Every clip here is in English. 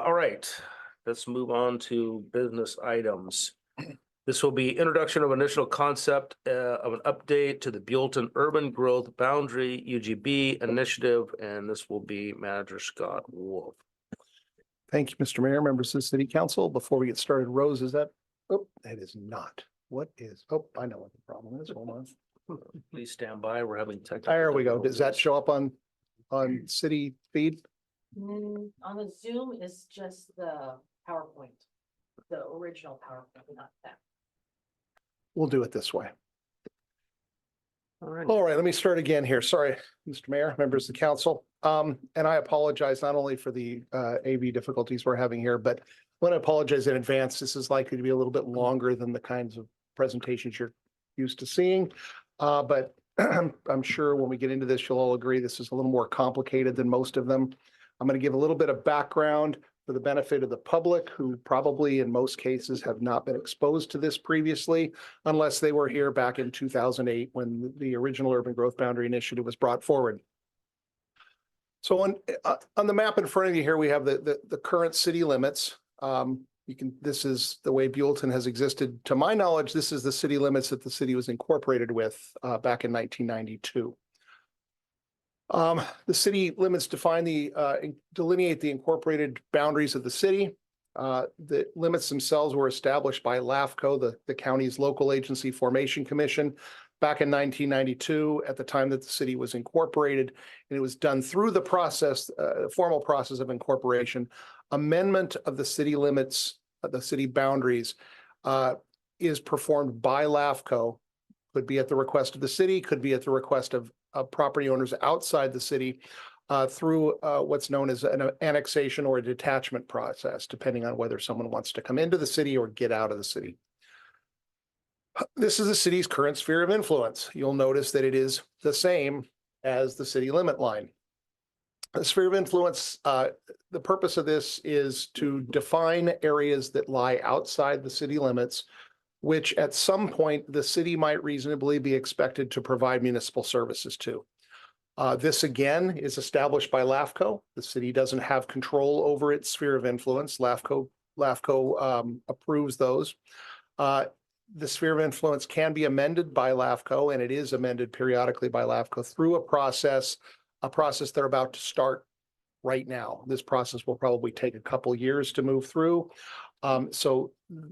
All right, let's move on to business items. This will be introduction of initial concept of an update to the Buellton Urban Growth Boundary UGB initiative, and this will be Manager Scott Wolf. Thank you, Mr. Mayor, members of the City Council. Before we get started, Rose, is that? Oh, that is not. What is? Oh, I know what the problem is. Hold on. Please stand by. We're having technical. There we go. Does that difficulties. show up on city feed? On the Zoom is just the PowerPoint, the original PowerPoint, not that. We'll do it this way. All right. All right, let me start again here. Sorry, Mr. Mayor, members of the council. And I apologize not only for the AV difficulties we're having here, but I want to apologize in advance. This is likely to be a little bit longer than the kinds of presentations you're used to seeing. But I'm sure when we get into this, you'll all agree this is a little more complicated than most of them. I'm going to give a little bit of background for the benefit of the public who probably in most cases have not been exposed to this previously, unless they were here back in 2008 when the original Urban Growth Boundary Initiative was brought forward. So on the map in front of you here, we have the current city limits. This is the way Buellton has existed. To my knowledge, this is the city limits that the city was incorporated with back in 1992. The city limits delineate the incorporated boundaries of the city. The limits themselves were established by LAFCO, the county's local agency formation commission, back in 1992 at the time that the city was incorporated. And it was done through the process, formal process of incorporation. Amendment of the city limits, the city boundaries is performed by LAFCO. Could be at the request of the city, could be at the request of property owners outside the city through what's known as an annexation or a detachment process, depending on whether someone wants to come into the city or get out of the city. This is the city's current sphere of influence. You'll notice that it is the same as the city limit line. The sphere of influence, the purpose of this is to define areas that lie outside the city limits, which at some point the city might reasonably be expected to provide municipal services to. This again is established by LAFCO. The city doesn't have control over its sphere of influence. LAFCO approves those. The sphere of influence can be amended by LAFCO, and it is amended periodically by LAFCO through a process they're about to start right now. This process will probably take a couple years to move through. So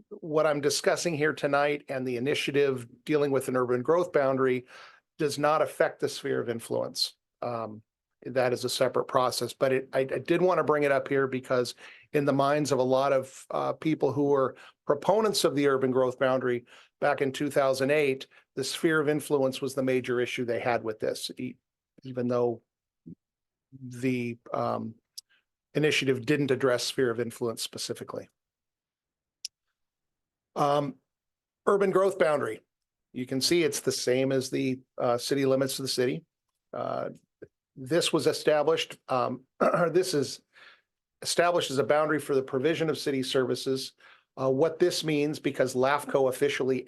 what I'm discussing here tonight and the initiative dealing with an urban growth boundary does not affect the sphere of influence. That is a separate process, but I did want to bring it up here because in the minds of a lot of people who were proponents of the urban growth boundary back in 2008, the sphere of influence was the major issue they had with this, even though the initiative didn't address sphere of influence specifically. Urban growth boundary. You can see it's the same as the city limits of the city. This was established, this is established as a boundary for the provision of city services. What this means, because LAFCO officially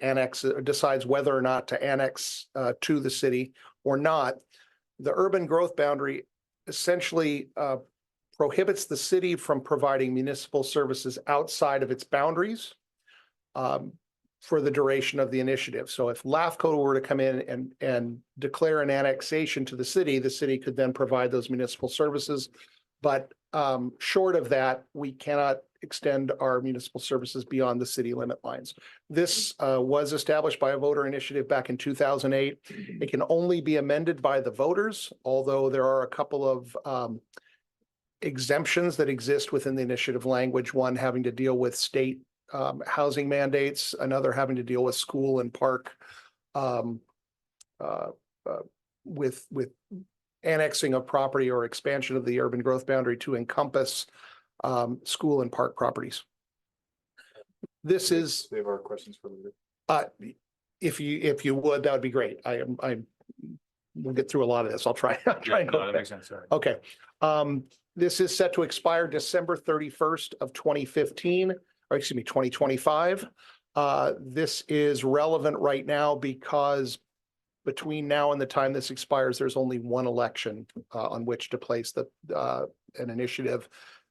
decides whether or not to annex to the city or not, the urban growth boundary essentially prohibits the city from providing municipal services outside of its boundaries for the duration of the initiative. So if LAFCO were to come in and declare an annexation to the city could then provide those municipal services. But short of that, we cannot extend our municipal services beyond the city limit lines. This was established by a voter initiative back in 2008. It can only be amended by the voters, although there are a couple of exemptions that exist within the initiative language, one having to deal with state housing mandates, another having to deal with school and park with annexing of property or expansion of the urban growth boundary to encompass school and park properties. This is. We have our questions for later. If you would, that would be great. We'll get through a lot of this. I'll try and go. That makes sense. Sorry. Okay. This is set to expire December 31st of 2015, or excuse me, 2025. This is relevant right now because between now and the time this expires, there's only one election on which to place an initiative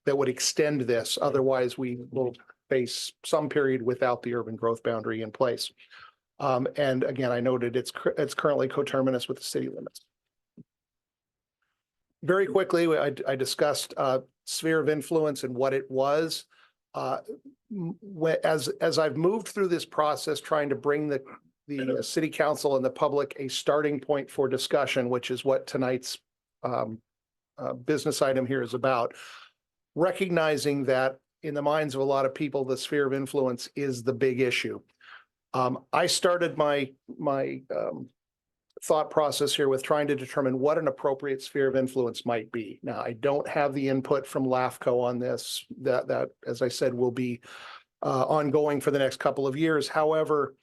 that would extend this. Otherwise, we will face some period without the urban growth boundary in place. And again, I noted it's currently coterminous with the city limits. Very quickly, I discussed sphere of influence and what it was. As I've moved through this process, trying to bring the city council and the public a starting point for discussion, which is what tonight's business item here is about, recognizing that in the minds of a lot of people, the sphere of influence is the big issue. I started my thought process here with trying to determine what an appropriate sphere of influence might be. Now, I don't have the input from LAFCO on this. That, as I said, will be ongoing for the next couple of years. However,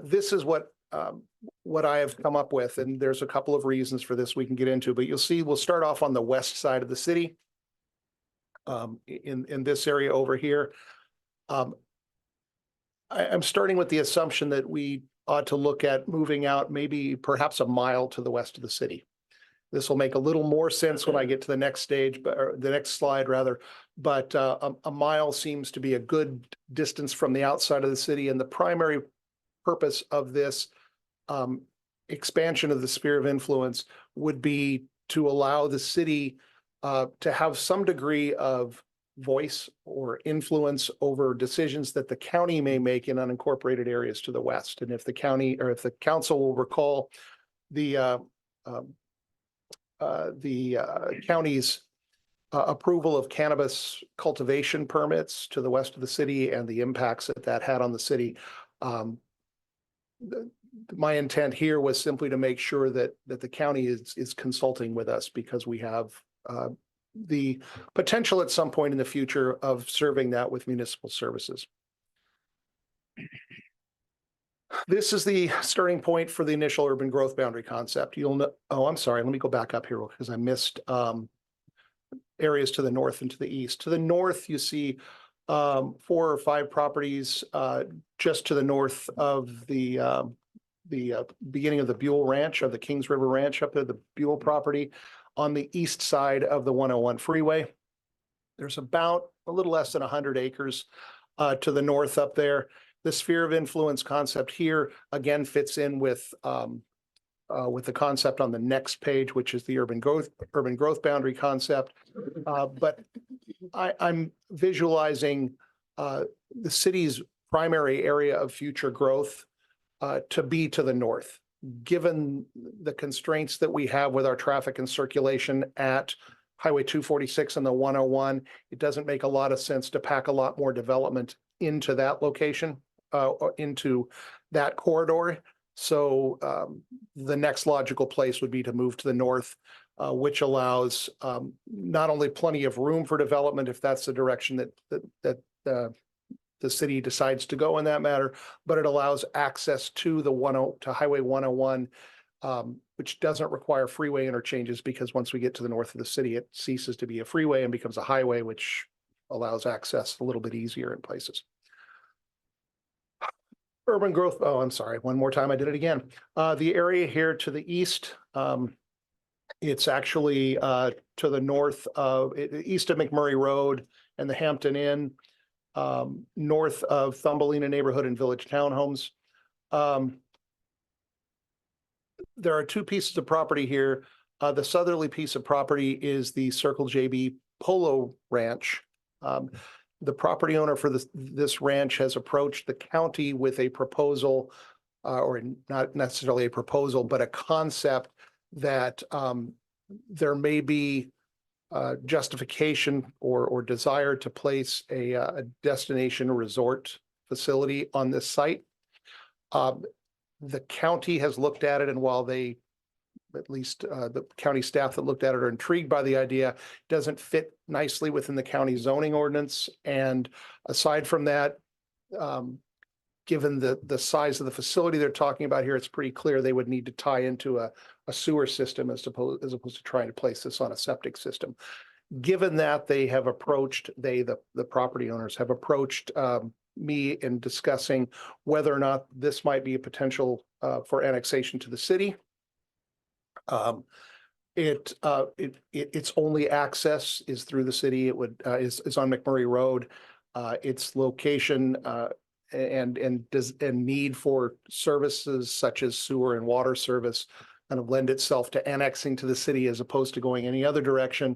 this is what I have come up with, and there's a couple of reasons for this we can get into. But you'll see, we'll start off on the west side of the city, in this area over here. I'm starting with the assumption that we ought to look at moving out maybe perhaps a mile to the west of the city. This will make a little more sense when I get to the next stage, or the next slide rather. But a mile seems to be a good distance from the outside of the city. And the primary purpose of this expansion of the sphere of influence would be to allow the city to have some degree of voice or influence over decisions that the county may make in unincorporated areas to the west. And if the county, or if the council will recall, the county's approval of cannabis cultivation permits to the west of the city and the impacts that that had on the city. My intent here was simply to make sure that the county is consulting with us, because we have the potential at some point in the future of serving that with municipal services. This is the starting point for the initial urban growth boundary concept. You'll know, oh, I'm sorry, let me go back up here because I missed areas to the north and to the east. To the north, you see 4 or 5 properties just to the north of the beginning of the Buell Ranch, of the Kings River Ranch, up there, the Buell property. On the east side of the 101 freeway, there's about a little less than 100 acres to the north up there. The sphere of influence concept here again fits in with the concept on the next page, which is the urban growth boundary concept. But I'm visualizing the city's primary area of future growth to be to the north. Given the constraints that we have with our traffic and circulation at Highway 246 and the 101, it doesn't make a lot of sense to pack a lot more development into that location, or into that corridor. So the next logical place would be to move to the north, which allows not only plenty of room for development, if that's the direction that the city decides to go in that matter, but it allows access to to Highway 101, which doesn't require freeway interchanges, because once we get to the north of the city, it ceases to be a freeway and becomes a highway, which allows access a little bit easier in places. Urban growth, oh, I'm sorry, one more time, I did it again. The area here to the east, it's actually to the north of, east of McMurray Road and the Hampton Inn, north of Thumbelina Neighborhood and Village Townhomes. There are 2 pieces of property here. The southerly piece of property is the Circle JB Polo Ranch. The property owner for this ranch has approached the county with a proposal, or not necessarily a proposal, but a concept that there may be justification or desire to place a destination resort facility on this site. The county has looked at it, and while they, at least the county staff that looked at it, are intrigued by the idea, it doesn't fit nicely within the county zoning ordinance. And aside from that, given the size of the facility they're talking about here, it's pretty clear they would need to tie into a sewer system as opposed to trying to place this on a septic system. Given that, they have approached, the property owners have approached me in discussing whether or not this might be a potential for annexation to the city. Its only access is through the city. It would, is on McMurray Road. Its location, and need for services such as sewer and water service kind of lend itself to annexing to the city as opposed to going any other direction.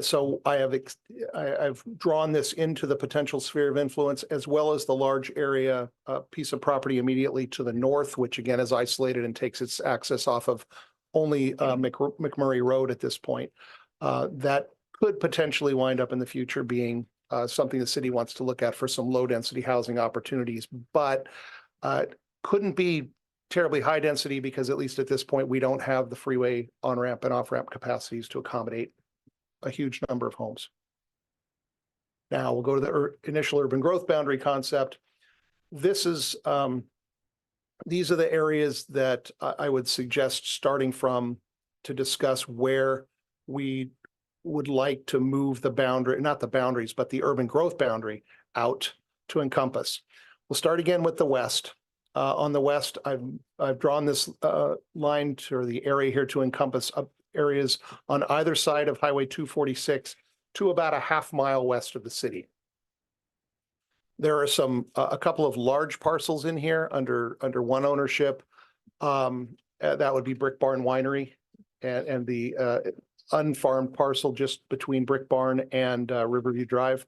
So I've drawn this into the potential sphere of influence, as well as the large area, piece of property immediately to the north, which again is isolated and takes its access off of only McMurray Road at this point. That could potentially wind up in the future being something the city wants to look at for some low density housing opportunities, but couldn't be terribly high density because at least at this point, we don't have the freeway on-ramp and off-ramp capacities to accommodate a huge number of homes. Now we'll go to the initial urban growth boundary concept. This is, these are the areas that I would suggest starting from to discuss where we would like to move the boundary, not the boundaries, but the urban growth boundary out to encompass. We'll start again with the west. On the west, I've drawn this line or the area here to encompass areas on either side of Highway 246 to about a half mile west of the city. There are a couple of large parcels in here under one ownership. That would be Brick Barn Winery and the unfarmed parcel just between Brick Barn and Riverview Drive.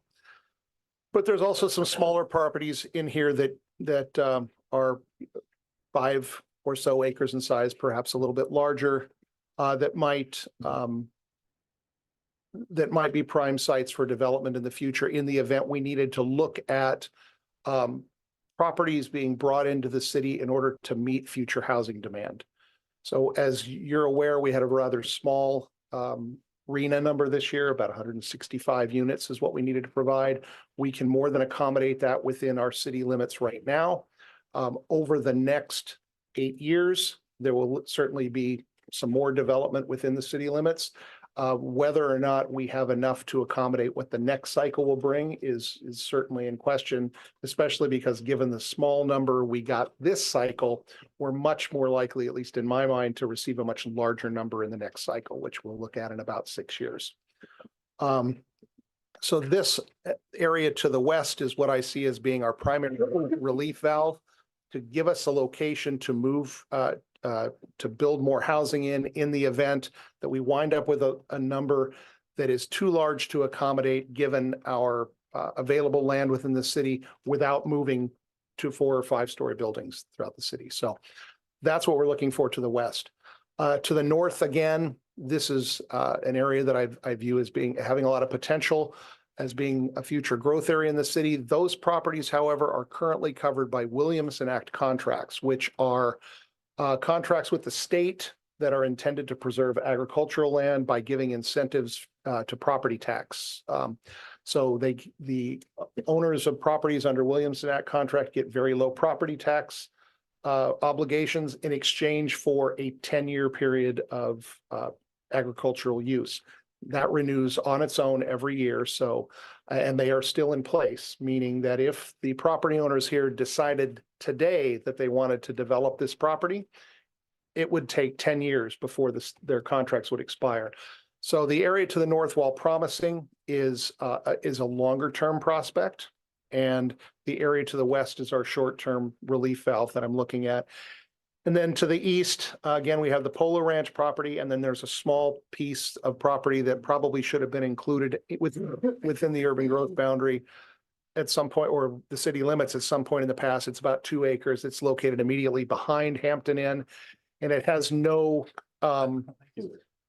But there's also some smaller properties in here that are 5 or so acres in size, perhaps a little bit larger, that might be prime sites for development in the future in the event we needed to look at properties being brought into the city in order to meet future housing demand. So as you're aware, we had a rather small RENA number this year, about 165 units is what we needed to provide. We can more than accommodate that within our city limits right now. Over the next 8 years, there will certainly be some more development within the city limits. Whether or not we have enough to accommodate what the next cycle will bring is certainly in question, especially because given the small number we got this cycle, we're much more likely, at least in my mind, to receive a much larger number in the next cycle, which we'll look at in about 6 years. So this area to the west is what I see as being our primary relief valve to give us a location to move to build more housing in the event that we wind up with a number that is too large to accommodate given our available land within the city without moving to 4 or 5 story buildings throughout the city. So that's what we're looking for to the west. To the north, again, this is an area that I view as having a lot of potential as being a future growth area in the city. Those properties, however, are currently covered by Williamson Act contracts, which are contracts with the state that are intended to preserve agricultural land by giving incentives to property tax. So the owners of properties under Williamson Act contract get very low property tax obligations in exchange for a 10-year period of agricultural use. That renews on its own every year. So, and they are still in place, meaning that if the property owners here decided today that they wanted to develop this property, it would take 10 years before their contracts would expire. So the area to the north, while promising, is a longer term prospect. And the area to the west is our short-term relief valve that I'm looking at. And then to the east, again, we have the Polo Ranch property, and then there's a small piece of property that probably should have been included within the urban growth boundary at some point, or the city limits at some point in the past. It's about 2 acres. It's located immediately behind Hampton Inn, and it has no,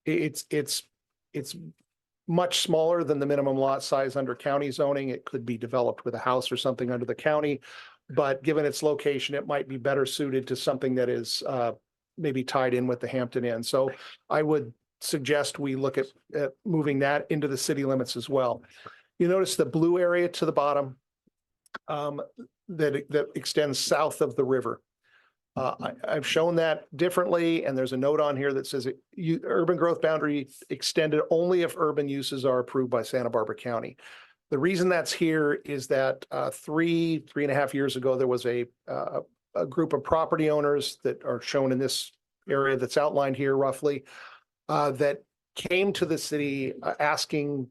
it's much smaller than the minimum lot size under county zoning. It could be developed with a house or something under the county, but given its location, it might be better suited to something that is maybe tied in with the Hampton Inn. So I would suggest we look at moving that into the city limits as well. You notice the blue area to the bottom that extends south of the river. I've shown that differently, and there's a note on here that says urban growth boundary extended only if urban uses are approved by Santa Barbara County. The reason that's here is that 3.5 years ago, there was a group of property owners that are shown in this area that's outlined here roughly, that came to the city asking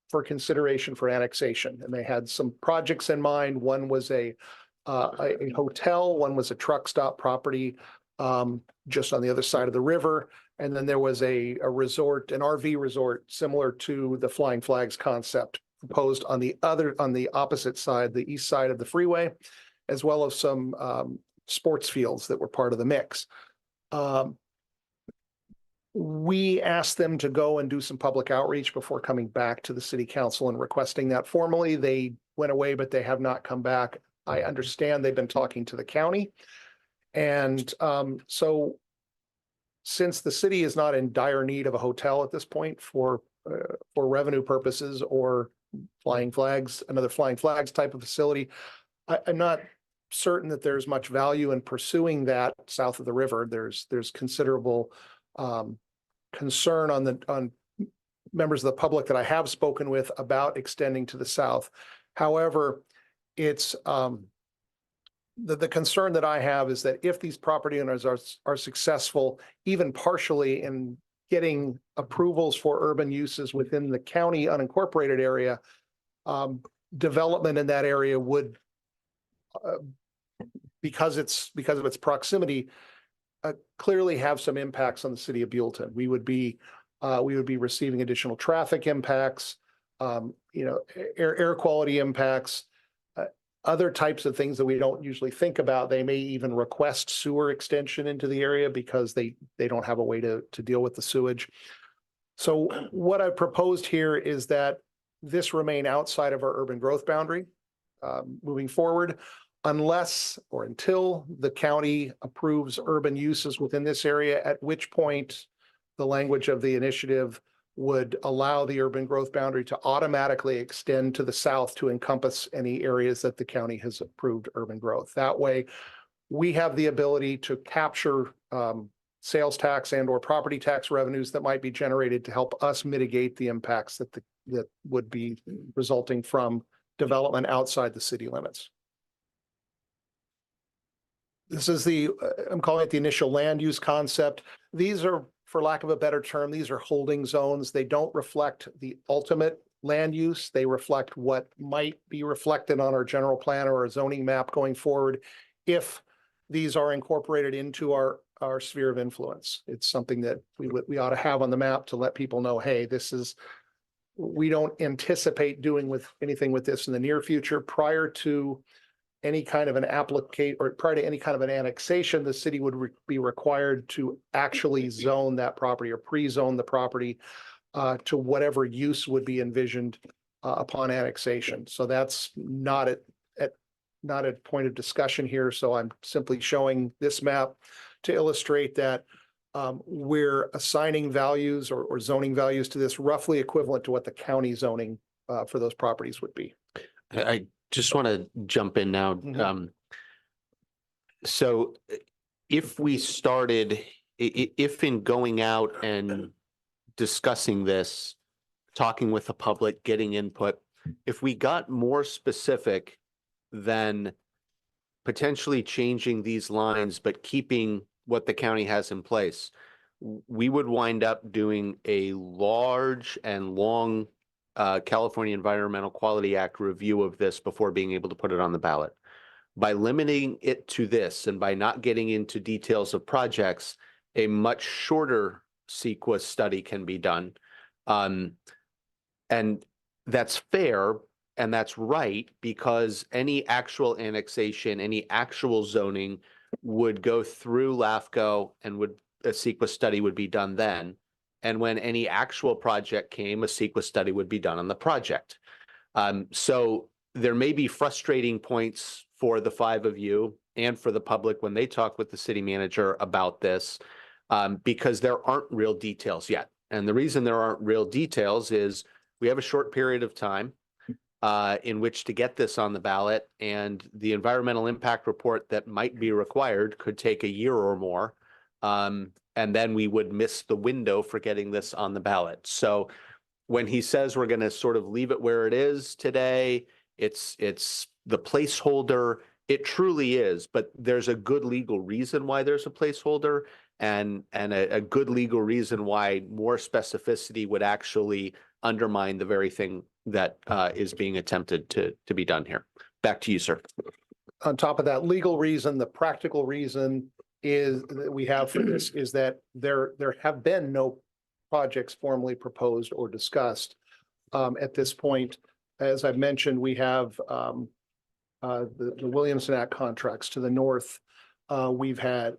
for consideration for annexation. And they had some projects in mind. One was a hotel, one was a truck stop property just on the other side of the river. And then there was a resort, an RV resort, similar to the Flying Flags concept proposed on the opposite side, the east side of the freeway, as well as some sports fields that were part of the mix. We asked them to go and do some public outreach before coming back to the city council and requesting that formally. They went away, but they have not come back. I understand they've been talking to the county. And so since the city is not in dire need of a hotel at this point for revenue purposes or Flying Flags, another Flying Flags type of facility, I'm not certain that there's much value in pursuing that south of the river. There's considerable concern on members of the public that I have spoken with about extending to the south. However, it's the concern that I have is that if these property owners are successful, even partially in getting approvals for urban uses within the county unincorporated area, development in that area would, because of its proximity, clearly have some impacts on the city of Buellton. We would be receiving additional traffic impacts, air quality impacts, other types of things that we don't usually think about. They may even request sewer extension into the area because they don't have a way to deal with the sewage. So what I've proposed here is that this remain outside of our urban growth boundary moving forward, unless or until the county approves urban uses within this area, at which point the language of the initiative would allow the urban growth boundary to automatically extend to the south to encompass any areas that the county has approved urban growth. That way, we have the ability to capture sales tax and or property tax revenues that might be generated to help us mitigate the impacts that would be resulting from development outside the city limits. This is I'm calling it the initial land use concept. These are, for lack of a better term, these are holding zones. They don't reflect the ultimate land use. They reflect what might be reflected on our general plan or our zoning map going forward if these are incorporated into our sphere of influence. It's something that we ought to have on the map to let people know, hey, we don't anticipate doing anything with this in the near future. Prior to any kind of an prior to any kind of an annexation, the city would be required to actually zone that property or pre-zone the property to whatever use would be envisioned upon annexation. So that's not a point of discussion here. So I'm simply showing this map to illustrate that we're assigning values or zoning values to this roughly equivalent to what the county zoning for those properties would be. I just want to jump in now. Mhm. So if in going out and discussing this, talking with the public, getting input, if we got more specific than potentially changing these lines, but keeping what the county has in place, we would wind up doing a large and long California Environmental Quality Act review of this before being able to put it on the ballot. By limiting it to this and by not getting into details of projects, a much shorter CEQA study can be done. And that's fair and that's right, because any actual annexation, any actual zoning would go through LAFCO and a CEQA study would be done then. And when any actual project came, a CEQA study would be done on the project. So there may be frustrating points for the five of you and for the public when they talk with the city manager about this, because there aren't real details yet. And the reason there aren't real details is we have a short period of time in which to get this on the ballot, and the environmental impact report that might be required could take a year or more. And then we would miss the window for getting this on the ballot. So when he says we're going to sort of leave it where it is today, it's the placeholder. It truly is, but there's a good legal reason why there's a placeholder. and a good legal reason why more specificity would actually undermine the very thing that is being attempted to be done here. Back to you, sir. On top of that legal reason, the practical reason is that we have for this is that there have been no projects formally proposed or discussed. At this point, as I've mentioned, we have the Williamson Act contracts to the north. We've had,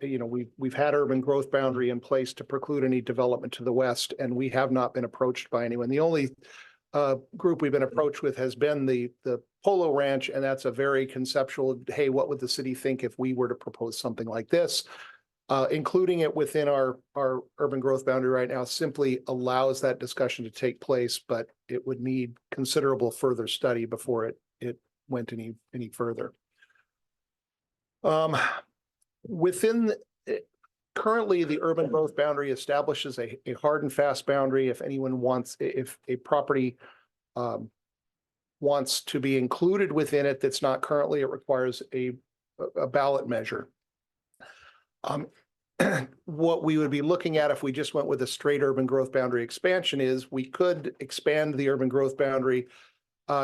we've had urban growth boundary in place to preclude any development to the west, and we have not been approached by anyone. The only group we've been approached with has been the Polo Ranch, and that's a very conceptual, hey, what would the city think if we were to propose something like this? Including it within our urban growth boundary right now simply allows that discussion to take place, but it would need considerable further study before it went any further. Currently, the urban growth boundary establishes a hard and fast boundary. If anyone wants, if a property wants to be included within it that's not currently, it requires a ballot measure. What we would be looking at if we just went with a straight urban growth boundary expansion is we could expand the urban growth boundary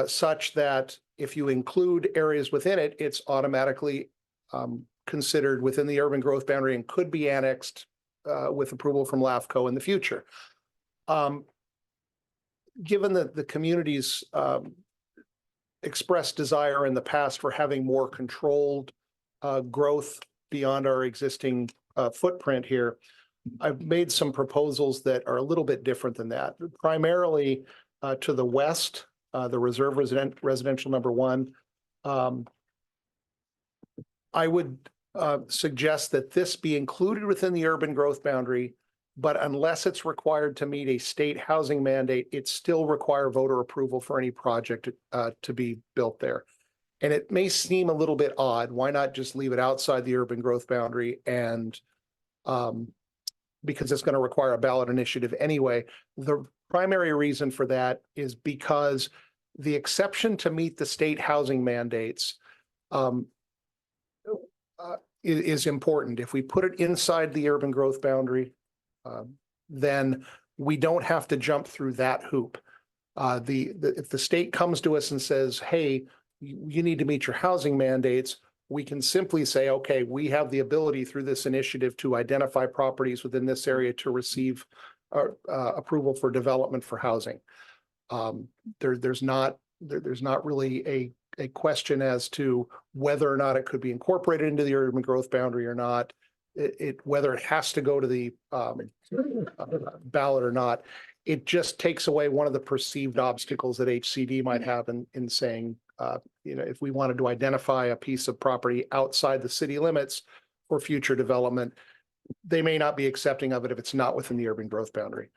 such that if you include areas within it, it's automatically considered within the urban growth boundary and could be annexed with approval from LAFCO in the future. Given the community's expressed desire in the past for having more controlled growth beyond our existing footprint here, I've made some proposals that are a little bit different than that. Primarily to the west, the reserve residential number 1. I would suggest that this be included within the urban growth boundary, but unless it's required to meet a state housing mandate, it still require voter approval for any project to be built there. And it may seem a little bit odd. Why not just leave it outside the urban growth boundary? And because it's going to require a ballot initiative anyway. The primary reason for that is because the exception to meet the state housing mandates is important. If we put it inside the urban growth boundary, then we don't have to jump through that hoop. If the state comes to us and says, hey, you need to meet your housing mandates, we can simply say, okay, we have the ability through this initiative to identify properties within this area to receive approval for development for housing. There's not really a question as to whether or not it could be incorporated into the urban growth boundary or not, whether it has to go to the ballot or not. It just takes away one of the perceived obstacles that HCD might have in saying, if we wanted to identify a piece of property outside the city limits for future development, they may not be accepting of it if it's not within the urban growth boundary.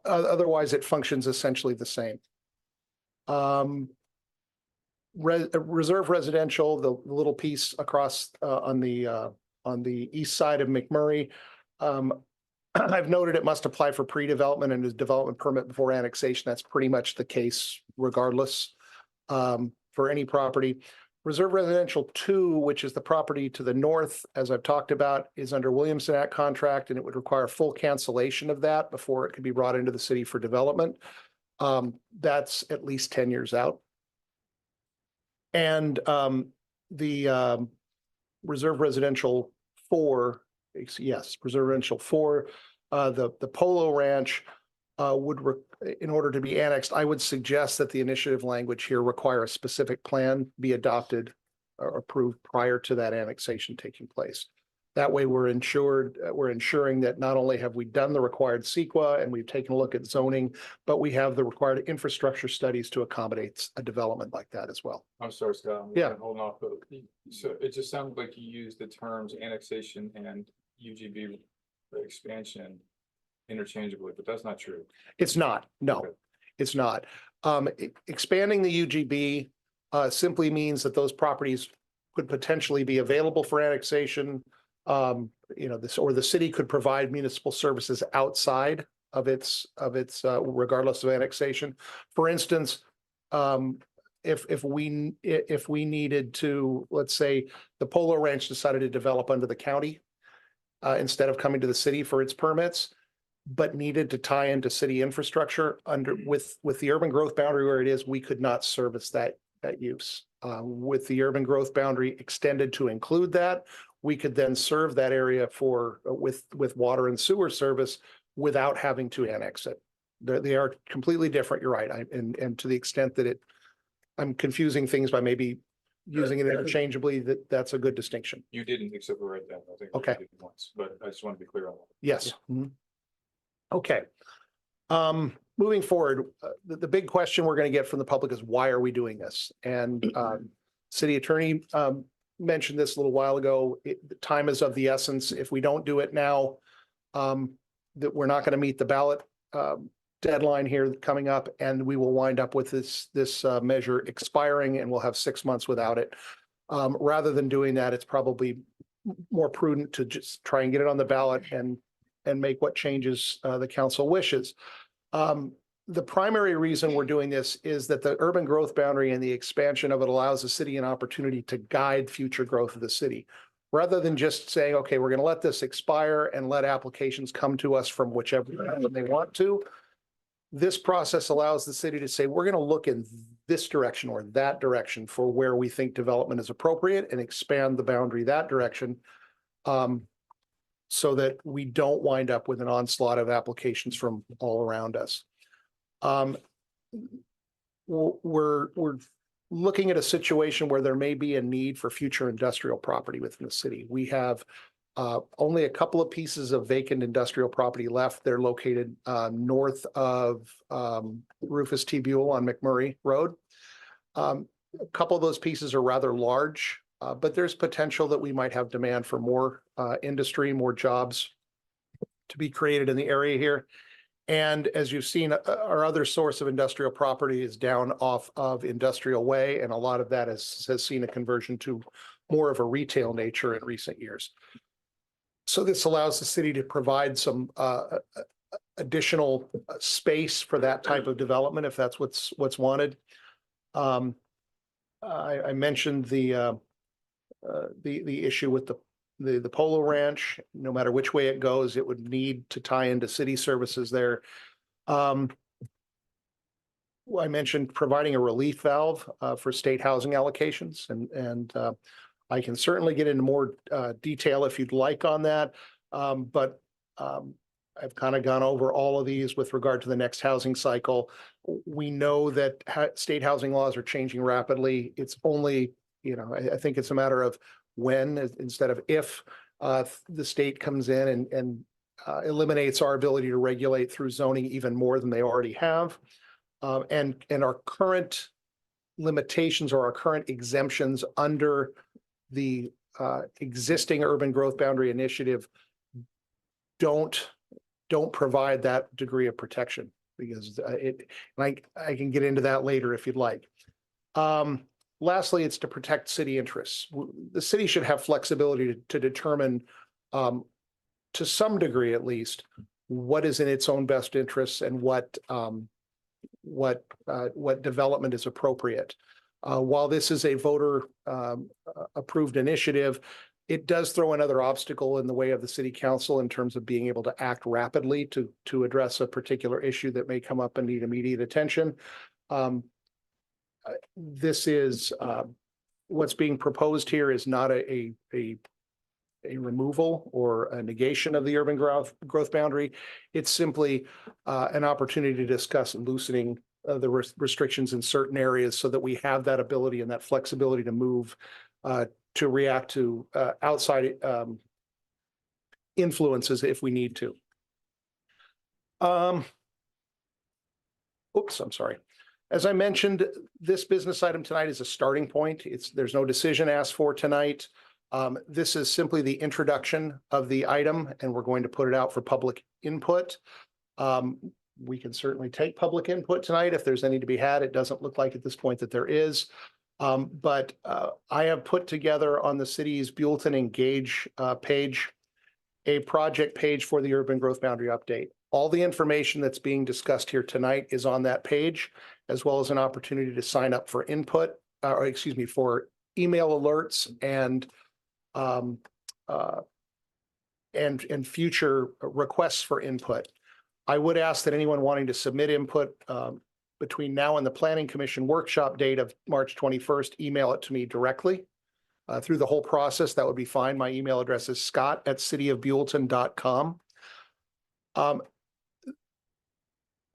Otherwise, it functions essentially the same. Reserve residential, the little piece across on the east side of McMurray, I've noted it must apply for pre-development and a development permit before annexation. That's pretty much the case regardless for any property. Reserve Residential 2, which is the property to the north, as I've talked about, is under Williamson Act contract, and it would require full cancellation of that before it could be brought into the city for development. That's at least 10 years out. And the Reserve Residential 4, yes, Reserve Residential 4, the Polo Ranch in order to be annexed, I would suggest that the initiative language here require a specific plan be adopted or approved prior to that annexation taking place. That way we're ensuring that not only have we done the required CEQA and we've taken a look at zoning, but we have the required infrastructure studies to accommodate a development like that as well. I'm sorry, Scott. Yeah. Holding off. But so it just sounded like you used the terms annexation and UGB expansion interchangeably, but that's not true. It's not. No, Okay. it's not. Expanding the UGB simply means that those properties could potentially be available for annexation. Or the city could provide municipal services outside of its regardless of annexation. For instance, if we needed to, let's say the Polo Ranch decided to develop under the county, instead of coming to the city for its permits, but needed to tie into city infrastructure with the urban growth boundary where it is, we could not service that use. With the urban growth boundary extended to include that, we could then serve that area with water and sewer service without having to annex it. They are completely different, you're right. And to the extent that I'm confusing things by maybe using it interchangeably, that's a good distinction. You didn't except for right then, I think. Okay. You did once, but I just want to be clear on that. Yes. Mhm. Okay. Moving forward, the big question we're going to get from the public is why are we doing this? And city attorney mentioned this a little while ago. The time is of the essence. If we don't do it now, that we're not going to meet the ballot deadline here coming up, and we will wind up with this measure expiring, and we'll have 6 months without it. Rather than doing that, it's probably more prudent to just try and get it on the ballot and make what changes the council wishes. The primary reason we're doing this is that the urban growth boundary and the expansion of it allows the city an opportunity to guide future growth of the city. Rather than just saying, okay, we're going to let this expire and let applications come to us from whichever direction they want to. This process allows the city to say, we're going to look in this direction or that direction for where we think development is appropriate and expand the boundary that direction. So that we don't wind up with an onslaught of applications from all around us. We're looking at a situation where there may be a need for future industrial property within the city. We have only a couple of pieces of vacant industrial property left. They're located north of Rufus T. Buell on McMurray Road. A couple of those pieces are rather large. But there's potential that we might have demand for more industry, more jobs to be created in the area here. And as you've seen, our other source of industrial property is down off of Industrial Way, and a lot of that has seen a conversion to more of a retail nature in recent years. So this allows the city to provide some additional space for that type of development if that's what's wanted. I mentioned the issue with the Polo Ranch. No matter which way it goes, it would need to tie into city services there. I mentioned providing a relief valve for state housing allocations, and I can certainly get into more detail if you'd like on that. But I've kind of gone over all of these with regard to the next housing cycle. We know that state housing laws are changing rapidly. It's only, I think it's a matter of when instead of if the state comes in and eliminates our ability to regulate through zoning even more than they already have. And our current limitations or our current exemptions under the existing urban growth boundary initiative don't provide that degree of protection, because I can get into that later if you'd like. Lastly, it's to protect city interests. The city should have flexibility to determine, to some degree at least, what is in its own best interests and what development is appropriate. While this is a voter approved initiative, it does throw another obstacle in the way of the city council in terms of being able to act rapidly to address a particular issue that may come up and need immediate attention. This is what's being proposed here is not a removal or a negation of the urban growth boundary. It's simply an opportunity to discuss loosening the restrictions in certain areas so that we have that ability and that flexibility to move to react to outside influences if we need to. Oops, I'm sorry. As I mentioned, this business item tonight is a starting point. There's no decision asked for tonight. This is simply the introduction of the item, and we're going to put it out for public input. We can certainly take public input tonight if there's any to be had. It doesn't look like at this point that there is. But I have put together on the city's Buellton Engage page a project page for the urban growth boundary update. All the information that's being discussed here tonight is on that page, as well as an opportunity to sign up for input, for email alerts and and future requests for input. I would ask that anyone wanting to submit input between now and the Planning Commission workshop date of March 21st, email it to me directly. Through the whole process, that would be fine. My email address is scott@cityofbuellton.com.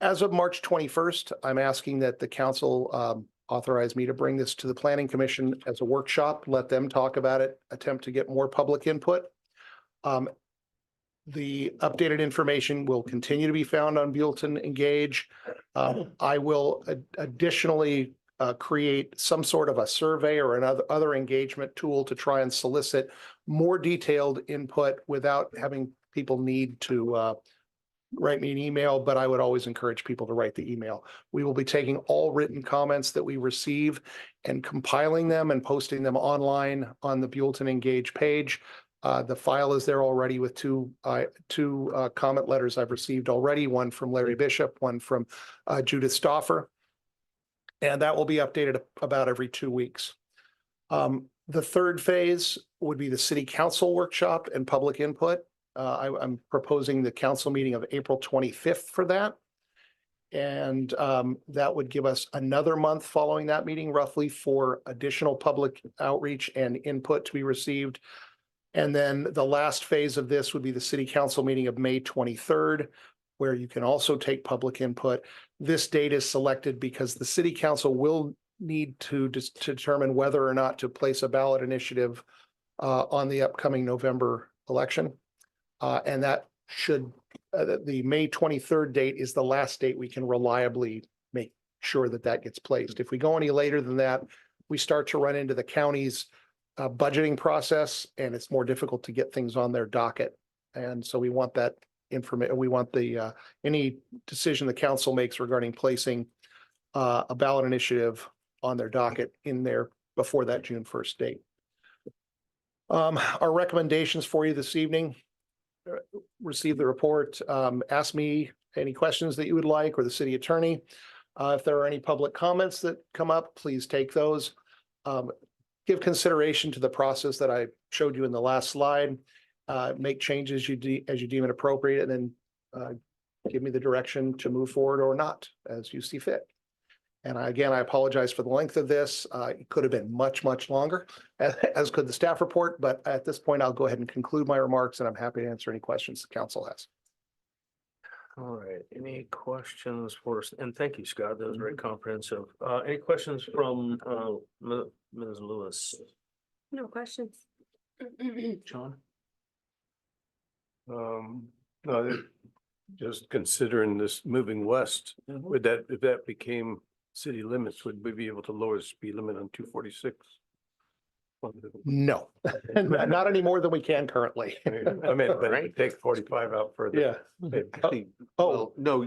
As of March 21st, I'm asking that the council authorize me to bring this to the Planning Commission as a workshop, let them talk about it, attempt to get more public input. The updated information will continue to be found on Buellton Engage. I will additionally create some sort of a survey or another engagement tool to try and solicit more detailed input without having people need to write me an email, but I would always encourage people to write the email. We will be taking all written comments that we receive and compiling them and posting them online on the Buellton Engage page. The file is there already with two comment letters I've received already, one from Larry Bishop, one from Judith Stoffer. And that will be updated about every 2 weeks. The third phase would be the city council workshop and public input. I'm proposing the council meeting of April 25th for that. And that would give us another month following that meeting, roughly, for additional public outreach and input to be received. And then the last phase of this would be the city council meeting of May 23rd, where you can also take public input. This date is selected because the city council will need to determine whether or not to place a ballot initiative on the upcoming November election. And that should, the May 23rd date is the last date we can reliably make sure that that gets placed. If we go any later than that, we start to run into the county's budgeting process, and it's more difficult to get things on their docket. And so we want that information. We want the any decision the council makes regarding placing a ballot initiative on their docket in there before that June 1st date. Our recommendations for you this evening: receive the report, ask me any questions that you would like, or the city attorney. If there are any public comments that come up, please take those. Give consideration to the process that I showed you in the last slide. Make changes as you deem it appropriate, and then give me the direction to move forward or not as you see fit. And again, I apologize for the length of this. It could have been much, much longer, as could the staff report. But at this point, I'll go ahead and conclude my remarks, and I'm happy to answer any questions the council has. All right, any questions for us? And thank you, Scott. That was very comprehensive. Any questions from Ms. Lewis? No questions. John? No, just considering this moving west, would that, if that became city limits, would we be able to lower the speed limit on 246? No, not any more than we can currently. I mean, but it would take 45 out further. Yeah. Well, no,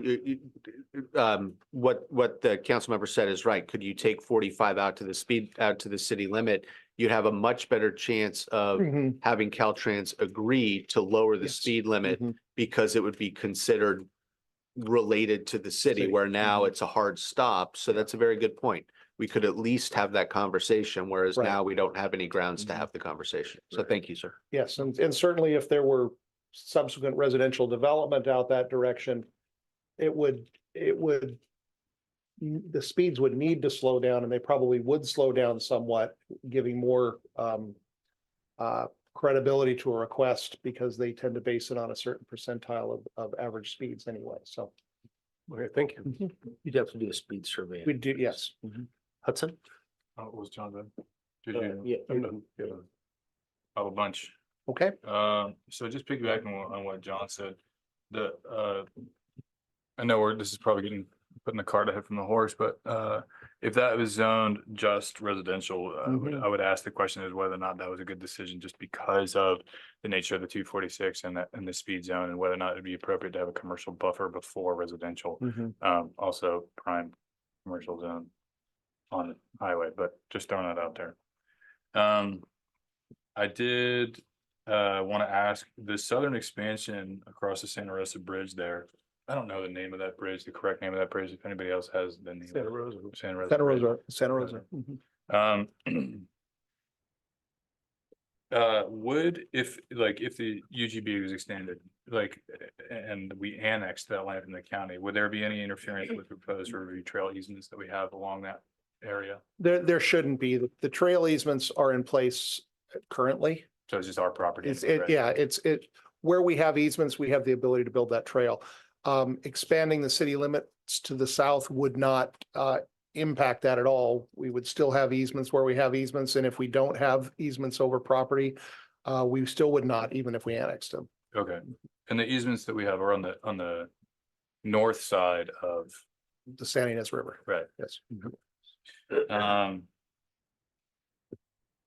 what the council member said is right. Could you take 45 out to the city limit? You'd have a much better chance of Mhm. having Caltrans agree to lower the Yes. speed limit Mhm. because it would be considered related to the city, City. where now it's a hard stop. So that's a very good point. We could at least have that conversation, whereas Right. now we don't have any grounds to have the conversation. So thank you, sir. Yes, and certainly if there were subsequent residential development out that direction, the speeds would need to slow down, and they probably would slow down somewhat, giving more credibility to a request, because they tend to base it on a certain percentile of average speeds anyway. So Okay, thank you. You'd have to do a speed survey. we do, yes. Hudson? It was John then. Did you Yeah. I'm done. Yeah. have a bunch? Okay. So just piggybacking on what John said, I know this is probably getting putting the cart ahead from the horse, but if that was zoned just residential, I would ask the question is whether or not that was a good decision, just because of the nature of the 246 and the speed zone, and whether or not it'd be appropriate to have a commercial buffer before residential. Also prime commercial zone on the highway, but just throwing that out there. I did want to ask the southern expansion across the Santa Rosa Bridge there. I don't know the name of that bridge, the correct name of that bridge. If anybody else has the name. Santa Rosa. Santa Rosa. Santa Bridge. Rosa, Santa Rosa. Um, Would, if the UGB was extended, and we annexed that land from the county, would there be any interference with proposed riverview trail easements that we have along that area? There shouldn't be. The trail easements are in place currently. So it's just our property. Yeah, where we have easements, we have the ability to build that trail. Expanding the city limits to the south would not impact that at all. We would still have easements where we have easements, and if we don't have easements over property, we still would not, even if we annexed them. Okay, and the easements that we have are on the north side of, The San Ynez River. right? Yes.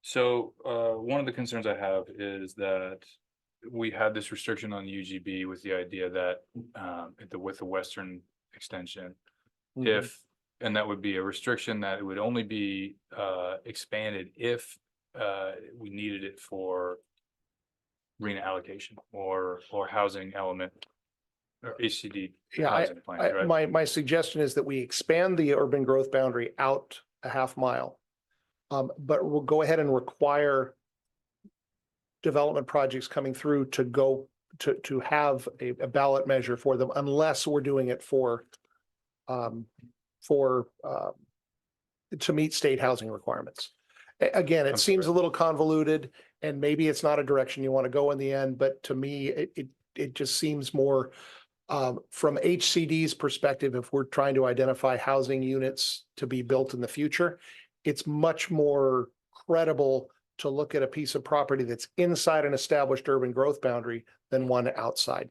So one of the concerns I have is that we had this restriction on the UGB with the idea that with the western extension, and that would be a restriction that it would only be expanded if we needed it for RENA allocation or housing element or HCD Yeah, housing plans, right? my suggestion is that we expand the urban growth boundary out a half mile. But we'll go ahead and require development projects coming through to go to have a ballot measure for them, unless we're doing it to meet state housing requirements. Again, it seems a little convoluted, and maybe it's not a direction you want to go in the end, but to me, it just seems more from HCD's perspective, if we're trying to identify housing units to be built in the future, it's much more credible to look at a piece of property that's inside an established urban growth boundary than one outside.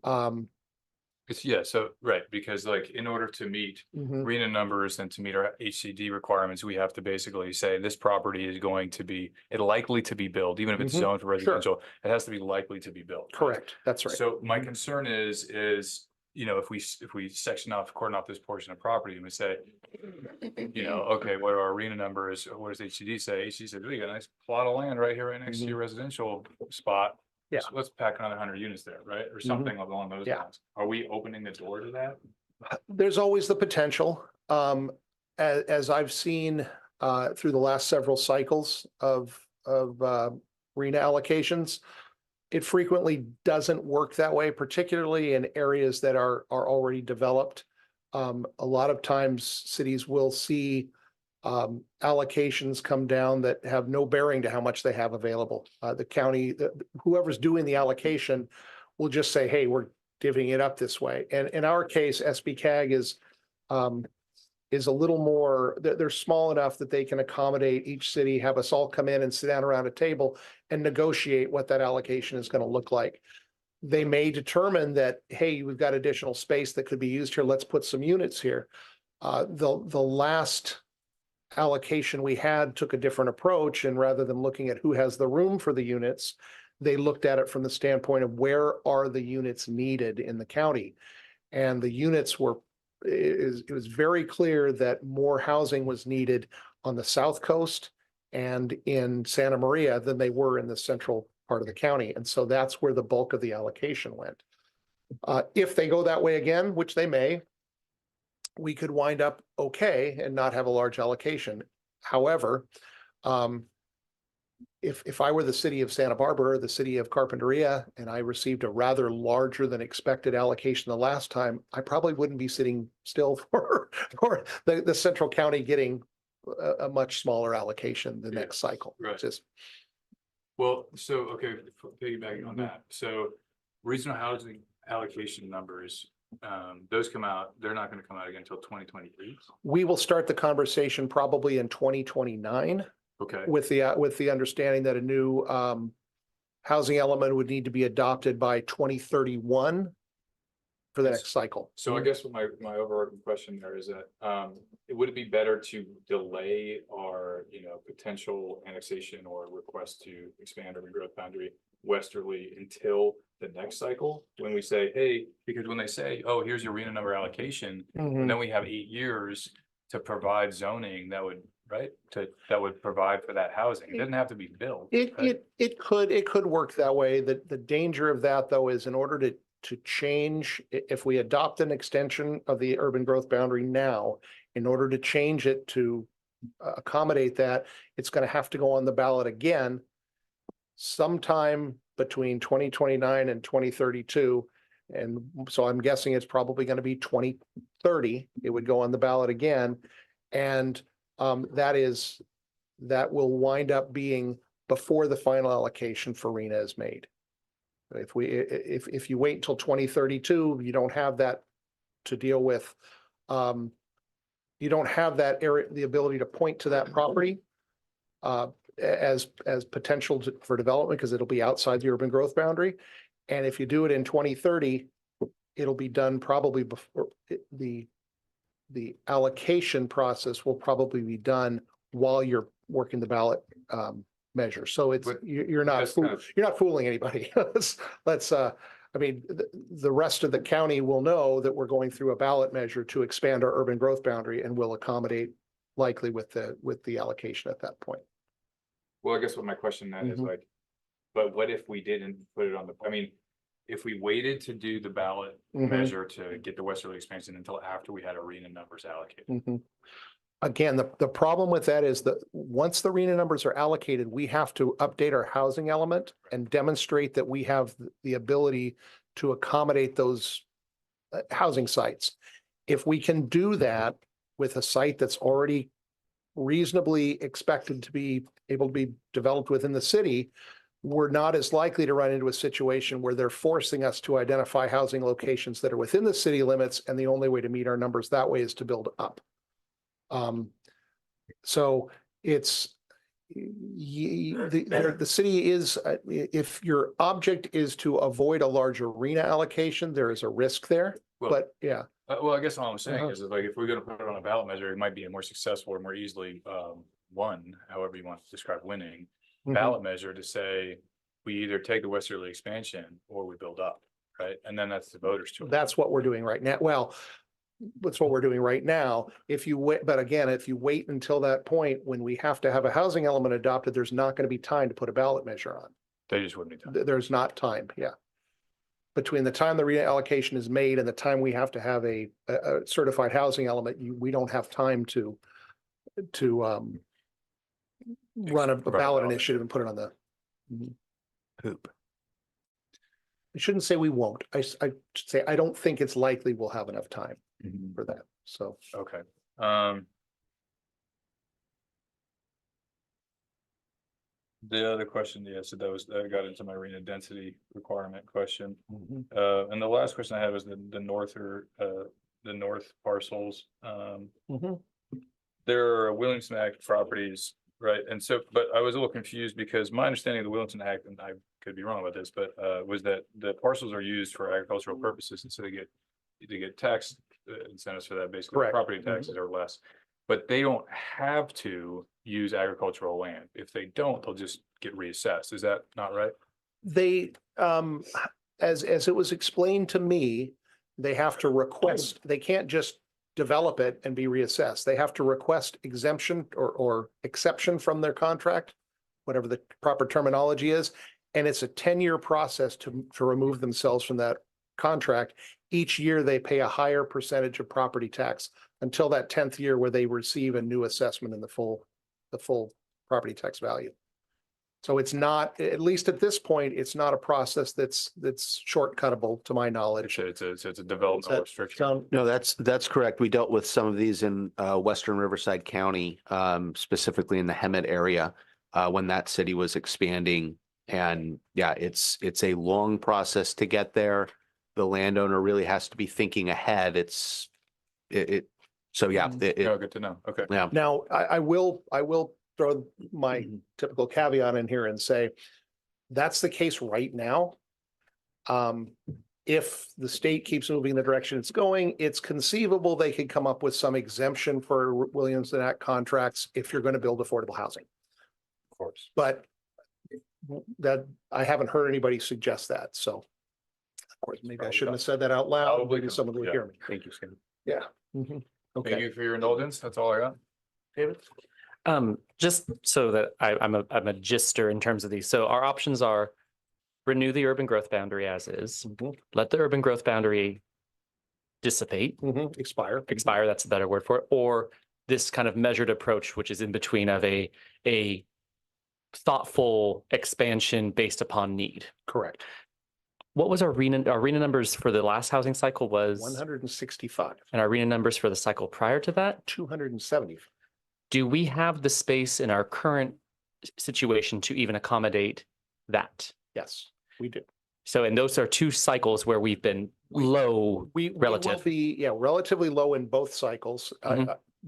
So, right, because in order to meet RENA numbers and to meet our HCD requirements, we have to basically say this property is going to be, likely to be built, even if it's zoned for residential, it has to be likely to be built. Correct, that's right. So my concern is, if we section off, cordon off this portion of property and we say, okay, what are our RENA numbers? What does HCD say? HCD says, we got a nice plot of land right here, right next to your residential spot. Yeah. So let's pack another 100 units there, right? Or something along those Yeah. lines. Are we opening the door to that? There's always the potential. As I've seen through the last several cycles of RENA allocations, it frequently doesn't work that way, particularly in areas that are already developed. A lot of times cities will see allocations come down that have no bearing to how much they have available. The county, whoever's doing the allocation will just say, hey, we're divvying it up this way. And in our case, SBCAG is a little more, they're small enough that they can accommodate each city, have us all come in and sit down around a table and negotiate what that allocation is going to look like. They may determine that, hey, we've got additional space that could be used here. Let's put some units here. The last allocation we had took a different approach, and rather than looking at who has the room for the units, they looked at it from the standpoint of where are the units needed in the county. And the units were, it was very clear that more housing was needed on the south coast and in Santa Maria than they were in the central part of the county. And so that's where the bulk of the allocation went. If they go that way again, which they may, we could wind up okay and not have a large allocation. However, if I were the city of Santa Barbara or the city of Carpinteria and I received a rather larger than expected allocation the last time, I probably wouldn't be sitting still for the central county getting a much smaller allocation the next cycle. Right. Just, Well, so, okay, piggybacking on that. So regional housing allocation numbers, those come out, they're not going to come out again until 2023. we will start the conversation probably in 2029. Okay. With the understanding that a new housing element would need to be adopted by 2031 for the next cycle. So I guess my overarching question there is that would it be better to delay our potential annexation or request to expand our growth boundary westerly until the next cycle, when we say, hey, because when they say, oh, here's your RENA number allocation, and then we have 8 years to provide zoning that would provide for that housing. It doesn't have to be built. It could work that way. The danger of that, though, is in order to change, if we adopt an extension of the urban growth boundary now, in order to change it to accommodate that, it's going to have to go on the ballot again. sometime between 2029 and 2032. And so I'm guessing it's probably going to be 2030. It would go on the ballot again. And that will wind up being before the final allocation for RENA is made. If you wait until 2032, you don't have that to deal with. You don't have that area, the ability to point to that property as potential for development, because it'll be outside the urban growth boundary. And if you do it in 2030, it'll be done probably before the allocation process will probably be done while you're working the ballot measure. So it's, you're not fooling anybody. I mean, the rest of the county will know that we're going through a ballot measure to expand our urban growth boundary, and will accommodate likely with the allocation at that point. Well, I guess what my question then is like, but what if we didn't put it on the, I mean, if we waited to do the ballot measure to get the westerly expansion until after we had arena numbers allocated? Again, the problem with that is that once the RENA numbers are allocated, we have to update our housing element and demonstrate that we have the ability to accommodate those housing sites. If we can do that with a site that's already reasonably expected to be able to be developed within the city, we're not as likely to run into a situation where they're forcing us to identify housing locations that are within the city limits, and the only way to meet our numbers that way is to build up. So it's the city is, if your object is to avoid a large arena allocation, there is a risk there, Well, but yeah. Well, I guess all I'm saying is that, like, if we're gonna put it on a ballot measure, it might be a more successful or more easily won, however you want to describe winning, ballot measure to say, we either take the westerly expansion or we build up, right? And then that's the voters' choice. That's what we're doing right now. Well, that's what we're doing right now. If you wait, but again, if you wait until that point when we have to have a housing element adopted, there's not going to be time to put a ballot measure on. They just wouldn't be done. There's not time, yeah. Between the time the reallocation is made and the time we have to have a certified housing element, we don't have time to run a ballot initiative and put it on the Hoop. I shouldn't say we won't. I should say, I don't think it's likely we'll have enough time for that. So, Okay. The other question, yeah, so that got into my arena density requirement question. And the last question I had was the north parcels. There are Williamson Act properties, right? And so, but I was a little confused because my understanding of the Williamson Act, and I could be wrong about this, but was that the parcels are used for agricultural purposes, and so they get tax incentives for that. Basically, Correct. property taxes are less, but they don't have to use agricultural land. If they don't, they'll just get reassessed. Is that not right? they, as it was explained to me, they have to request, they can't just develop it and be reassessed. They have to request exemption or exception from their contract, whatever the proper terminology is. And it's a 10-year process to remove themselves from that contract. Each year they pay a higher percentage of property tax until that 10th year where they receive a new assessment in the full property tax value. So it's not, at least at this point, it's not a process that's shortcuttable to my knowledge. It's a development restriction. No, that's correct. We dealt with some of these in Western Riverside County, specifically in the Hemet area, when that city was expanding. And yeah, it's a long process to get there. The landowner really has to be thinking ahead. So yeah. Oh, good to know. Okay. Yeah. Now, I will throw my typical caveat in here and say, that's the case right now. If the state keeps moving in the direction it's going, it's conceivable they could come up with some exemption for Williamson Act contracts if you're going to build affordable housing. Of course. But that, I haven't heard anybody suggest that, so. Of course, maybe I shouldn't have said that out loud. Probably Maybe someone would yeah. hear me. Thank you, Skim. Yeah. Thank Okay. you for your indulgence. That's all I got. David? Just so that I'm a gister in terms of these. So our options are renew the urban growth boundary as is, let the urban growth boundary dissipate, Expire. that's a better word for it, or this kind of measured approach, which is in between of a thoughtful expansion based upon need. Correct. What was our arena numbers for the last housing cycle was, 165, and our arena numbers for the cycle prior to that? 270. Do we have the space in our current situation to even accommodate that? Yes, we do. So, and those are two cycles where we've been low We will relative. be, yeah, relatively low in both cycles.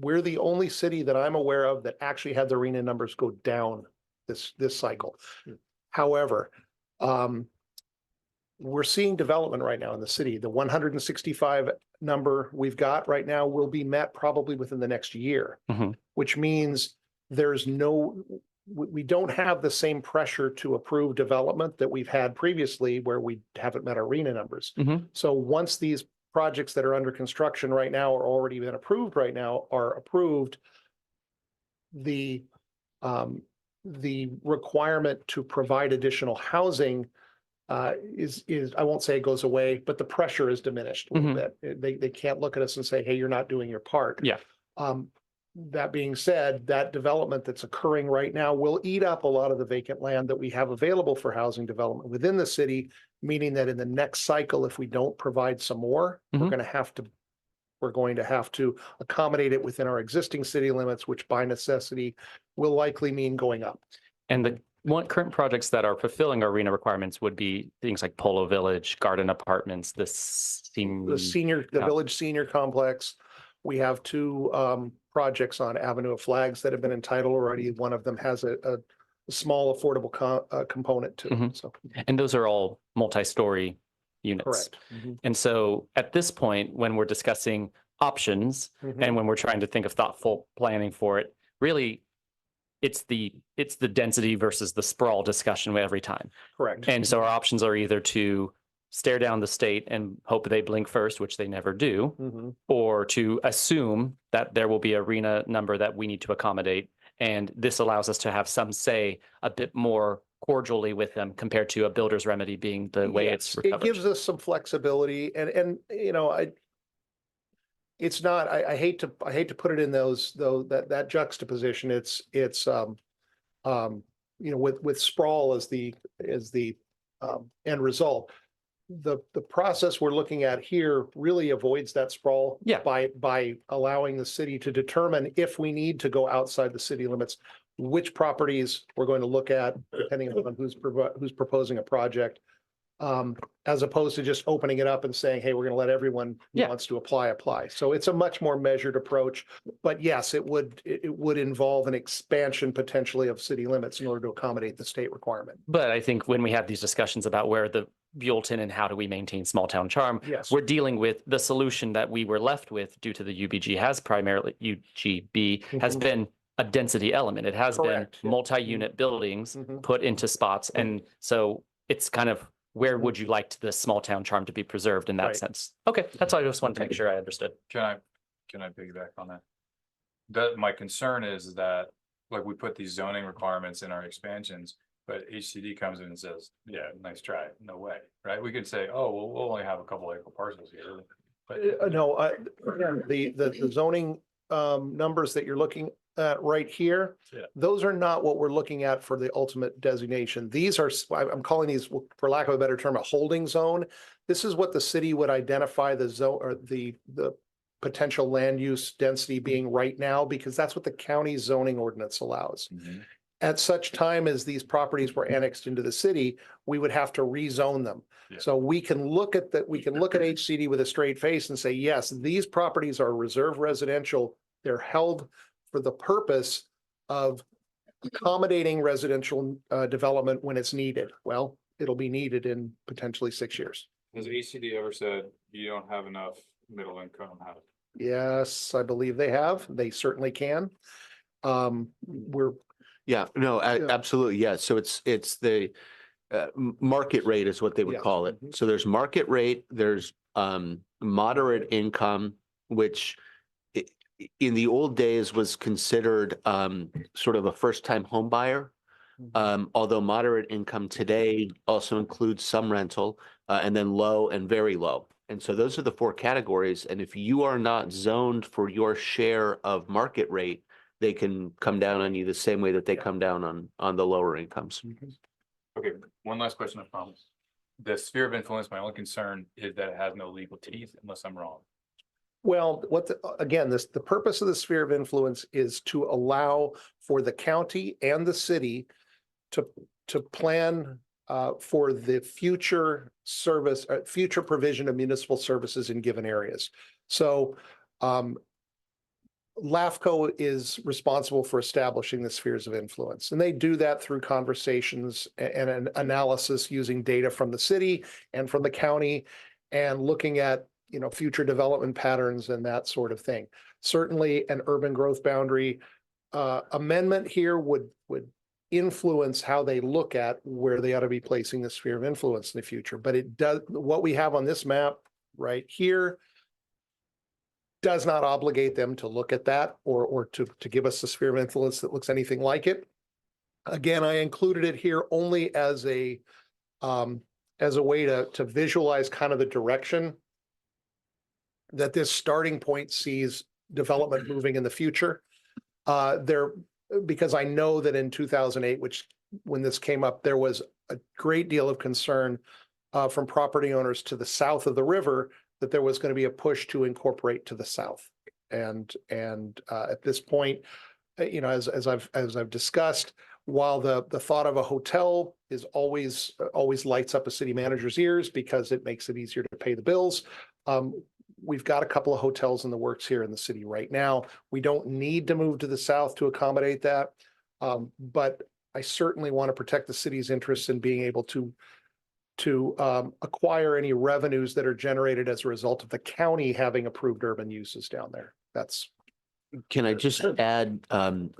We're the only city that I'm aware of that actually had the arena numbers go down this cycle. However, we're seeing development right now in the city. The 165 number we've got right now will be met probably within the next year, Mhm. which means we don't have the same pressure to approve development that we've had previously where we haven't met our arena numbers. Mhm. So once these projects that are under construction right now or already been approved right now are approved, the requirement to provide additional housing is, I won't say it goes away, but the pressure is diminished a little bit. They can't look at us and say, hey, you're not doing your part. Yeah. That being said, that development that's occurring right now will eat up a lot of the vacant land that we have available for housing development within the city, meaning that in the next cycle, if we don't provide some more, we're going to have to accommodate it within our existing city limits, which by necessity will likely mean going up. And the current projects that are fulfilling our arena requirements would be things like Polo Village, Garden Apartments, The village senior complex. We have two projects on Avenue of Flags that have been entitled already. One of them has a small affordable component to it. So And those are all multi-story units. correct. And so at this point, when we're discussing options and when we're trying to think of thoughtful planning for it, really it's the density versus the sprawl discussion every time. Correct. And so our options are either to stare down the state and hope they blink first, which they never do, or to assume that there will be an arena number that we need to accommodate. And this allows us to have some say a bit more cordially with them compared to a builder's remedy being the way it's Yes, recovered. it gives us some flexibility and you know, it's not, I hate to put it in that juxtaposition. It's you know, with sprawl as the end result. The process we're looking at here really avoids that sprawl by allowing the city to determine if we need to go outside the city limits, which properties we're going to look at, depending on who's proposing a project, as opposed to just opening it up and saying, hey, we're going to let everyone who wants to apply. So it's a much more measured approach. But yes, it would involve an expansion potentially of city limits in order to accommodate the state requirement. But I think when we have these discussions about where the Buellton and how do we maintain small town charm, Yes. we're dealing with the solution that we were left with due to the UGB has been a density element. It has Correct. been multi-unit buildings put into spots. And so it's kind of where would you like the small town charm to be preserved in that Right. sense? Okay, that's all. I just wanted to make sure I understood. Can I piggyback on that? My concern is that, like, we put these zoning requirements in our expansions, but HCD comes in and says, yeah, nice try, no way, right? We could say, oh, well, we'll only have a couple acre parcels here. But No, again, the zoning numbers that you're looking at right here, those are not what we're looking at for the ultimate designation. These are, I'm calling these, for lack of a better term, a holding zone. This is what the city would identify the zone or the potential land use density being right now, because that's what the county zoning ordinance allows. At such time as these properties were annexed into the city, we would have to rezone them. So we can look at that. We can look at HCD with a straight face and say, yes, these properties are reserve residential. They're held for the purpose of accommodating residential development when it's needed. Well, it'll be needed in potentially 6 years. has HCD ever said you don't have enough middle income housing? Yes, I believe they have. They certainly can. Absolutely. Yeah. So it's the market rate is what they would call it. So there's market rate, there's moderate income, which in the old days was considered sort of a first-time home buyer. Although moderate income today also includes some rental, and then low and very low. And so those are the four categories. And if you are not zoned for your share of market rate, they can come down on you the same way that they come down on the lower incomes. Okay, one last question, I promise. The sphere of influence, my only concern is that it has no legal teeth unless I'm wrong. Well, again, the purpose of the sphere of influence is to allow for the county and the city to plan for the future service, future provision of municipal services in given areas. So LAFCO is responsible for establishing the spheres of influence, and they do that through conversations and an analysis using data from the city and from the county and looking at, future development patterns and that sort of thing. Certainly an urban growth boundary amendment here would influence how they look at where they ought to be placing the sphere of influence in the future. But it does, what we have on this map right here does not obligate them to look at that or to give us a sphere of influence that looks anything like it. Again, I included it here only as a way to visualize kind of the direction that this starting point sees development moving in the future. Because I know that in 2008, when this came up, there was a great deal of concern from property owners to the south of the river that there was going to be a push to incorporate to the south. And at this point, as I've discussed, while the thought of a hotel is always lights up a city manager's ears because it makes it easier to pay the bills. We've got a couple of hotels in the works here in the city right now. We don't need to move to the south to accommodate that. But I certainly want to protect the city's interests in being able to acquire any revenues that are generated as a result of the county having approved urban uses down there. Can I just add,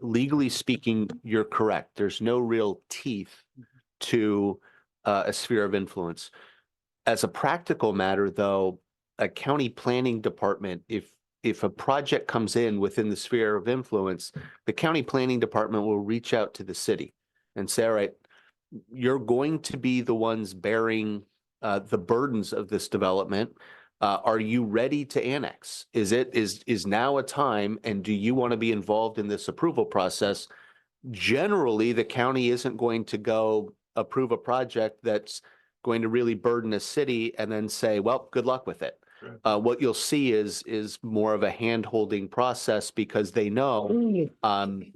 legally speaking, you're correct. There's no real teeth to a sphere of influence. As a practical matter, though, a county planning department, if a project comes in within the sphere of influence, the county planning department will reach out to the city and say, all right, you're going to be the ones bearing the burdens of this development. Are you ready to annex? Is now a time, and do you want to be involved in this approval process? Generally, the county isn't going to go approve a project that's going to really burden a city and then say, well, good luck with it. What you'll see is more of a hand-holding process because they know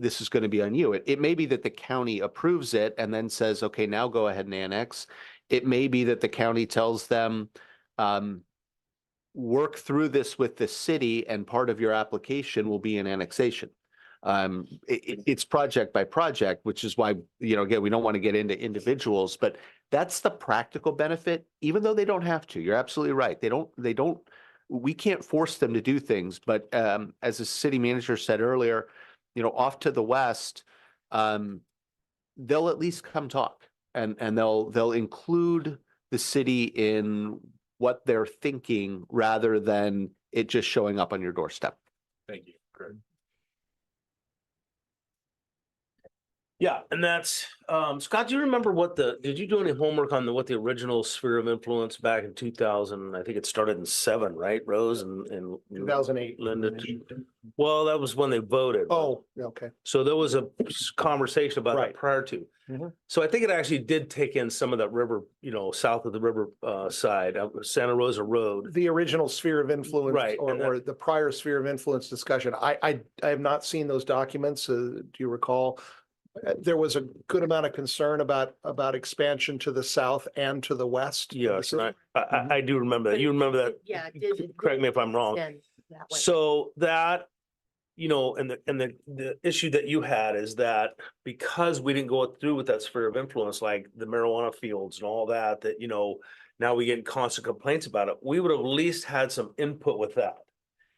this is going to be on you. It may be that the county approves it and then says, okay, now go ahead and annex. It may be that the county tells them, work through this with the city and part of your application will be an annexation. It's project by project, which is why, again, we don't want to get into individuals, but that's the practical benefit, even though they don't have to. You're absolutely right. We can't force them to do things, but as the city manager said earlier, off to the west, they'll at least come talk and they'll include the city in what they're thinking rather than it just showing up on your doorstep. Thank you. Great. Yeah, and that's, Scott, do you remember did you do any homework on what the original sphere of influence back in 2000? I think it started in 7, right, Rose and 2008. Linda? Well, that was when they voted. Oh, okay. So there was a conversation about Right. that prior to. Mhm. So I think it actually did take in some of that river, south of the river side, Santa Rosa Road. The original sphere of influence, Right, or, and that- or the prior sphere of influence discussion. I have not seen those documents. Do you recall? There was a good amount of concern about expansion to the south and to the west. of the Yes, city. and I do remember that. You remember that? Yeah, it did. Correct me if I'm wrong. Extend that way. So that, and the issue that you had is that because we didn't go through with that sphere of influence, like the marijuana fields and all that, now we get constant complaints about it, we would have at least had some input with that.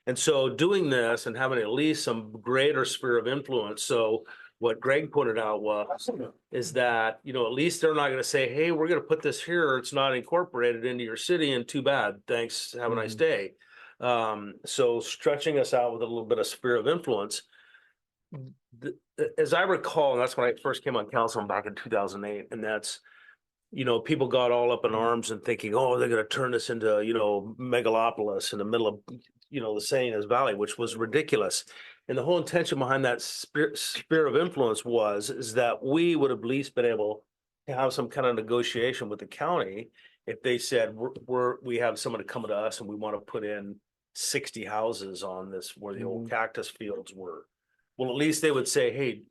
And so doing this and having at least some greater sphere of influence. So what Greg pointed out is that, at least they're not going to say, hey, we're going to put this here. It's not incorporated into your city and too bad. Thanks. Have a nice day. So stretching us out with a little bit of sphere of influence. As I recall, and that's when I first came on council back in 2008. And that's, people got all up in arms and thinking, oh, they're going to turn this into, megalopolis in the middle of, the San Ynez Valley, which was ridiculous. And the whole intention behind that sphere of influence is that we would have at least been able to have some kind of negotiation with the county. If they said, we have somebody coming to us and we want to put in 60 houses on this where the old cactus fields were. Well, at least they would say, hey,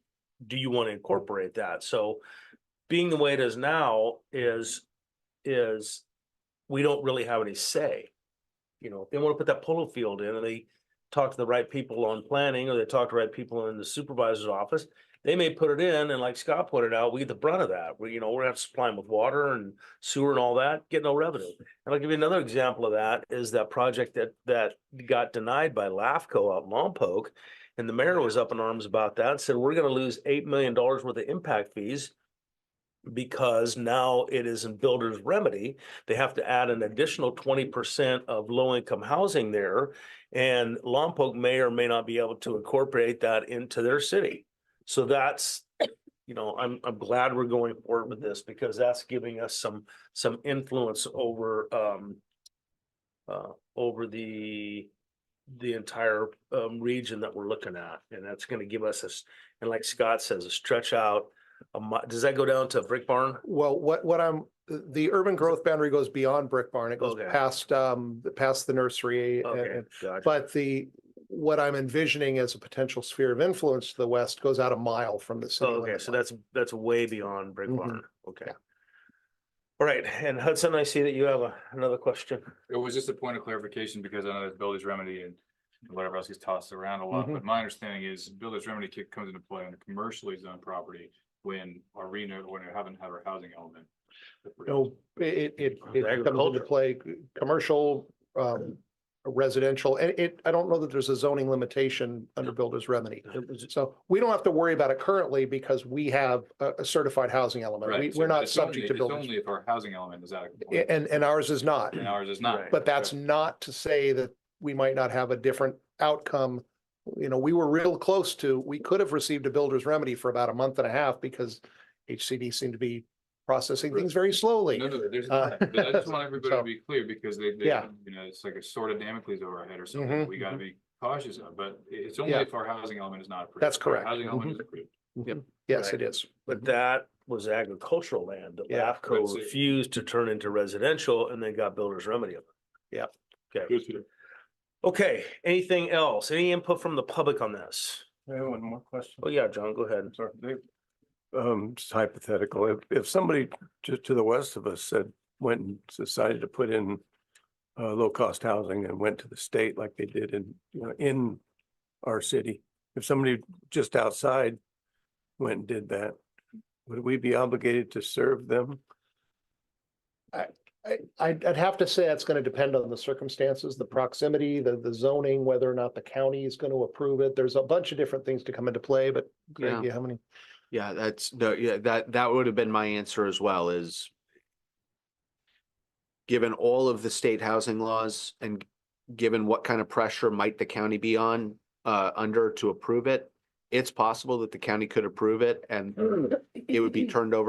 do you want to incorporate that? So being the way it is now is we don't really have any say. You know, if they want to put that polo field in and they talk to the right people on planning, or they talk to the right people in the supervisor's office, they may put it in, and like Scott pointed out, we get the brunt of that. We're gonna have to supply them with water and sewer and all that, get no revenue. And I'll give you another example of that, is that project that got denied by LAFCO out in Lompoc. And the mayor was up in arms about that and said, we're gonna lose $8 million worth of impact fees because now it is in builder's remedy. They have to add an additional 20% of low-income housing there. And Lompoc may or may not be able to incorporate that into their city. So that's, you know, I'm glad we're going forward with this, because that's giving us some influence over the entire region that we're looking at. And that's gonna give us this, and like Scott says, a stretch out. Does that go down to Brick Barn? Well, the urban growth boundary goes beyond Brick Barn. It goes Okay. past the nursery. Okay, gotcha. But what I'm envisioning as a potential sphere of influence to the west goes out a mile from the city. Oh, okay, limit so line. that's way beyond Brick Mhm. Barn. Okay. Yeah. All right, and Hudson, I see that you have another question. It was just a point of clarification because I know there's builder's remedy and whatever else gets tossed around a lot, Mhm. but my understanding is builder's remedy comes into play on a commercially zoned property when we haven't had our housing element. No, it comes into Agriculture. play, commercial, residential, and I don't know that there's a zoning limitation under builder's remedy. So we don't have to worry about it currently because we have a certified housing element. Right, so We're not it's subject to only- builders. It's only if our housing element is out of compliance, And ours is not. and ours is not. Right. But that's not to say that we might not have a different outcome. You know, we were real close to, we could have received a builder's remedy for about a month and a half because HCD seemed to be processing things very slowly. No, there's Uh, not, but I just want everybody so- to be clear because they, Yeah. you know, it's like a sword of Damocles over our head or something Mhm, that we gotta be cautious of, but it's only Yeah. if our housing element is not approved. That's If our correct. Housing element is approved. Yes, Right. it is. But that was agricultural land that Yeah. Right, LAFCO so- refused to turn into residential and then got builder's remedy of it. Yeah. Okay. Okay, anything else? Any input from the public on this? I have one more question. Oh, yeah, John, go ahead. Sorry, Dave. Just hypothetical, if somebody just to the west of us went and decided to put in low-cost housing and went to the state like they did in our city, if somebody just outside went and did that, would we be obligated to serve them? I'd have to say it's going to depend on the circumstances, the proximity, the zoning, whether or not the county is going to approve it. There's a bunch of different things to come into play, but Greg, Yeah. you have any? Yeah, that would have been my answer as well, is given all of the state housing laws and given what kind of pressure might the county be under to approve it, it's possible that the county could approve it and it would be turned over